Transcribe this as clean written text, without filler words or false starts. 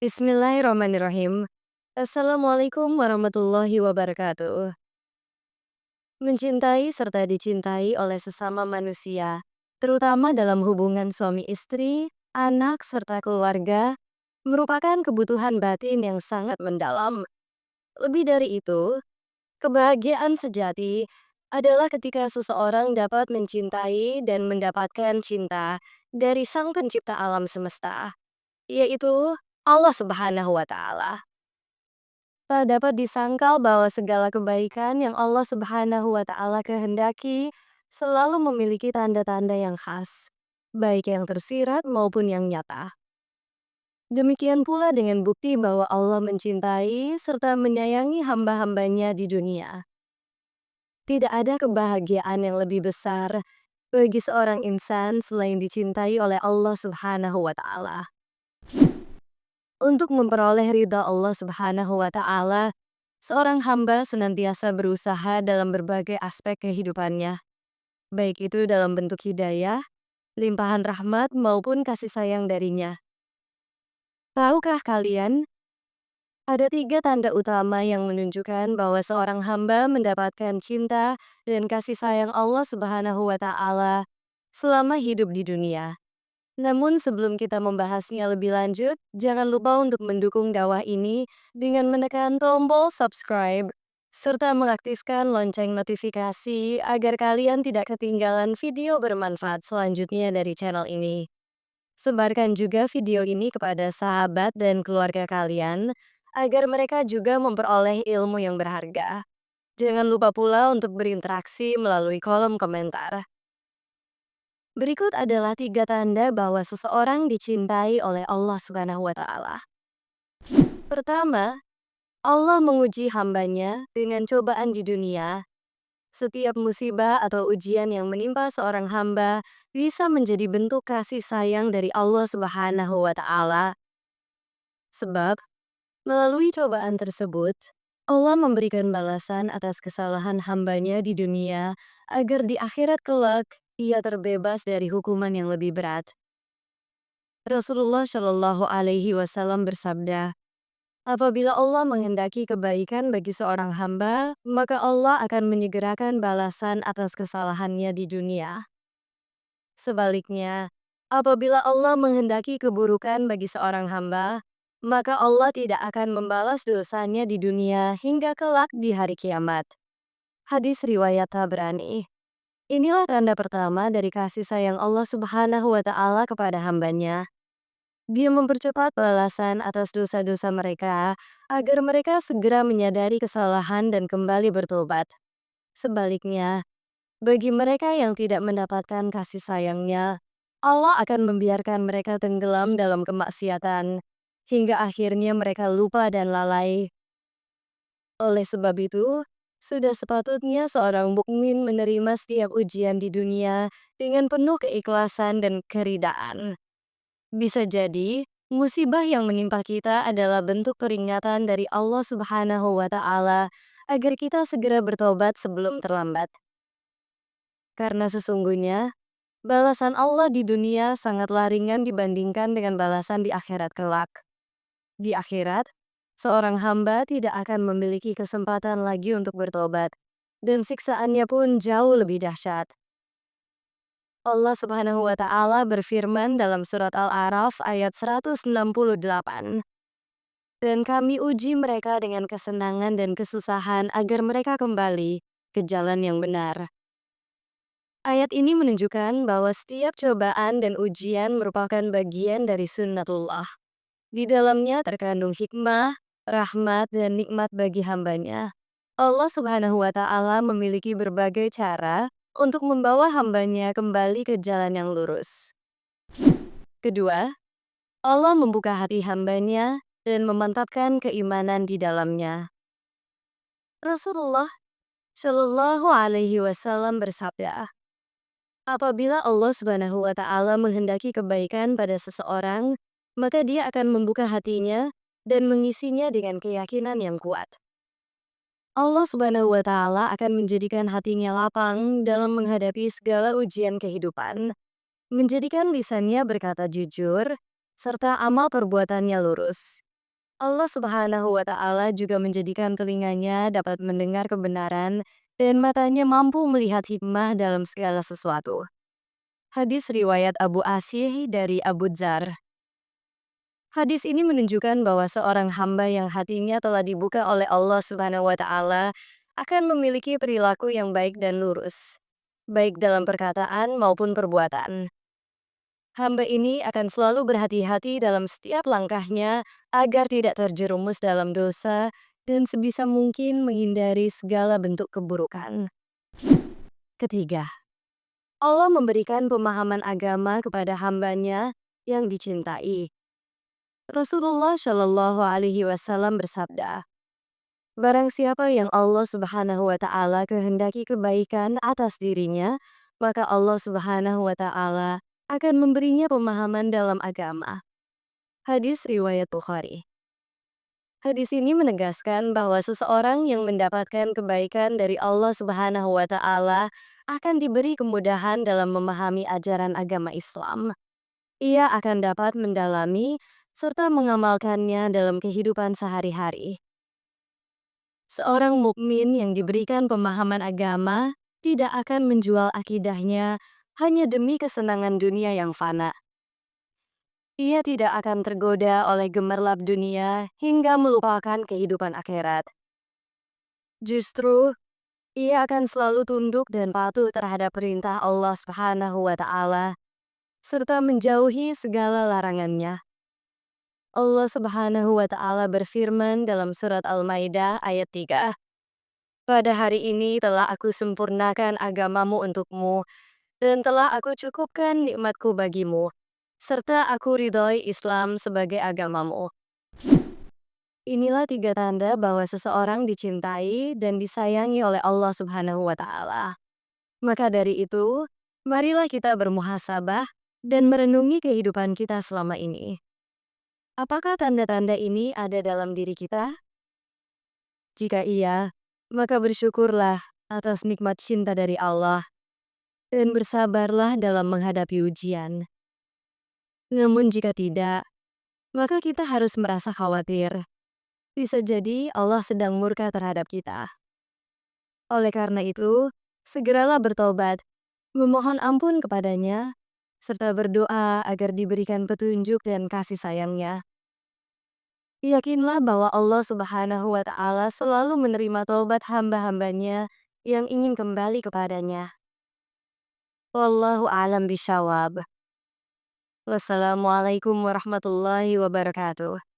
Bismillahirrahmanirrahim. Assalamualaikum warahmatullahi wabarakatuh. Mencintai serta dicintai oleh sesama manusia, terutama dalam hubungan suami istri, anak, serta keluarga, merupakan kebutuhan batin yang sangat mendalam. Lebih dari itu, kebahagiaan sejati adalah ketika seseorang dapat mencintai dan mendapatkan cinta dari Sang Pencipta alam semesta, yaitu Allah Subhanahu wa Ta'ala. Tak dapat disangkal bahwa segala kebaikan yang Allah Subhanahu wa Ta'ala kehendaki selalu memiliki tanda-tanda yang khas, baik yang tersirat maupun yang nyata. Demikian pula dengan bukti bahwa Allah mencintai serta menyayangi hamba-hambanya di dunia. Tidak ada kebahagiaan yang lebih besar bagi seorang insan selain dicintai oleh Allah Subhanahu wa Ta'ala. Untuk memperoleh ridha Allah Subhanahu wa Ta'ala, seorang hamba senantiasa berusaha dalam berbagai aspek kehidupannya, baik itu dalam bentuk hidayah, limpahan rahmat, maupun kasih sayang darinya. Tahukah kalian, ada 3 tanda utama yang menunjukkan bahwa seorang hamba mendapatkan cinta dan kasih sayang Allah Subhanahu wa Ta'ala selama hidup di dunia. Namun sebelum kita membahasnya lebih lanjut, jangan lupa untuk mendukung dakwah ini dengan menekan tombol subscribe, serta mengaktifkan lonceng notifikasi agar kalian tidak ketinggalan video bermanfaat selanjutnya dari channel ini. Sebarkan juga video ini kepada sahabat dan keluarga kalian, agar mereka juga memperoleh ilmu yang berharga. Jangan lupa pula untuk berinteraksi melalui kolom komentar. Berikut adalah 3 tanda bahwa seseorang dicintai oleh Allah Subhanahu wa Ta'ala. Pertama, Allah menguji hambanya dengan cobaan di dunia. Setiap musibah atau ujian yang menimpa seorang hamba bisa menjadi bentuk kasih sayang dari Allah Subhanahu wa Ta'ala. Sebab, melalui cobaan tersebut, Allah memberikan balasan atas kesalahan hambanya di dunia agar di akhirat kelak ia terbebas dari hukuman yang lebih berat. Rasulullah Shallallahu Alaihi Wasallam bersabda, apabila Allah menghendaki kebaikan bagi seorang hamba, maka Allah akan menyegerakan balasan atas kesalahannya di dunia. Sebaliknya, apabila Allah menghendaki keburukan bagi seorang hamba, maka Allah tidak akan membalas dosanya di dunia hingga kelak di hari kiamat. Hadis riwayat Tabrani. Inilah tanda pertama dari kasih sayang Allah Subhanahu wa Ta'ala kepada hambanya. Dia mempercepat balasan atas dosa-dosa mereka agar mereka segera menyadari kesalahan dan kembali bertobat. Sebaliknya, bagi mereka yang tidak mendapatkan kasih sayangnya, Allah akan membiarkan mereka tenggelam dalam kemaksiatan, hingga akhirnya mereka lupa dan lalai. Oleh sebab itu, sudah sepatutnya seorang mukmin menerima setiap ujian di dunia dengan penuh keikhlasan dan keridaan. Bisa jadi, musibah yang menimpa kita adalah bentuk peringatan dari Allah Subhanahu wa Ta'ala agar kita segera bertobat sebelum terlambat. Karena sesungguhnya, balasan Allah di dunia sangatlah ringan dibandingkan dengan balasan di akhirat kelak. Di akhirat, seorang hamba tidak akan memiliki kesempatan lagi untuk bertobat, dan siksaannya pun jauh lebih dahsyat. Allah Subhanahu wa Ta'ala berfirman dalam surat Al-A'raf ayat 168. Dan kami uji mereka dengan kesenangan dan kesusahan agar mereka kembali ke jalan yang benar. Ayat ini menunjukkan bahwa setiap cobaan dan ujian merupakan bagian dari sunnatullah. Di dalamnya terkandung hikmah, rahmat, dan nikmat bagi hambanya. Allah Subhanahu wa Ta'ala memiliki berbagai cara untuk membawa hambanya kembali ke jalan yang lurus. Kedua, Allah membuka hati hambanya dan memantapkan keimanan di dalamnya. Rasulullah Shallallahu Alaihi Wasallam bersabda, apabila Allah Subhanahu wa Ta'ala menghendaki kebaikan pada seseorang, maka Dia akan membuka hatinya dan mengisinya dengan keyakinan yang kuat. Allah Subhanahu wa Ta'ala akan menjadikan hatinya lapang dalam menghadapi segala ujian kehidupan, menjadikan lisannya berkata jujur, serta amal perbuatannya lurus. Allah Subhanahu wa Ta'ala juga menjadikan telinganya dapat mendengar kebenaran dan matanya mampu melihat hikmah dalam segala sesuatu. Hadis riwayat Abu Asih dari Abu Dzar. Hadis ini menunjukkan bahwa seorang hamba yang hatinya telah dibuka oleh Allah Subhanahu wa Ta'ala akan memiliki perilaku yang baik dan lurus, baik dalam perkataan maupun perbuatan. Hamba ini akan selalu berhati-hati dalam setiap langkahnya agar tidak terjerumus dalam dosa dan sebisa mungkin menghindari segala bentuk keburukan. Ketiga, Allah memberikan pemahaman agama kepada hambanya yang dicintai. Rasulullah Shallallahu Alaihi Wasallam bersabda, "Barang siapa yang Allah Subhanahu Wa Taala kehendaki kebaikan atas dirinya, maka Allah Subhanahu Wa Taala akan memberinya pemahaman dalam agama." Hadis riwayat Bukhari. Hadis ini menegaskan bahwa seseorang yang mendapatkan kebaikan dari Allah Subhanahu wa Ta'ala akan diberi kemudahan dalam memahami ajaran agama Islam. Ia akan dapat mendalami serta mengamalkannya dalam kehidupan sehari-hari. Seorang mukmin yang diberikan pemahaman agama tidak akan menjual akidahnya hanya demi kesenangan dunia yang fana. Ia tidak akan tergoda oleh gemerlap dunia hingga melupakan kehidupan akhirat. Justru, ia akan selalu tunduk dan patuh terhadap perintah Allah Subhanahu wa Ta'ala, serta menjauhi segala larangannya. Allah Subhanahu wa Ta'ala berfirman dalam surat Al-Maidah ayat 3, "Pada hari ini telah aku sempurnakan agamamu untukmu, dan telah aku cukupkan nikmatku bagimu, serta aku ridhoi Islam sebagai agamamu." Inilah tiga tanda bahwa seseorang dicintai dan disayangi oleh Allah Subhanahu wa Ta'ala. Maka dari itu, marilah kita bermuhasabah dan merenungi kehidupan kita selama ini. Apakah tanda-tanda ini ada dalam diri kita? Jika iya, maka bersyukurlah atas nikmat cinta dari Allah dan bersabarlah dalam menghadapi ujian. Namun jika tidak, maka kita harus merasa khawatir. Bisa jadi Allah sedang murka terhadap kita. Oleh karena itu, segeralah bertobat, memohon ampun kepadanya, serta berdoa agar diberikan petunjuk dan kasih sayangnya. Yakinlah bahwa Allah Subhanahu wa Ta'ala selalu menerima tobat hamba-hambanya yang ingin kembali kepadanya. Wallahu a'lam bishawab. Wassalamualaikum warahmatullahi wabarakatuh.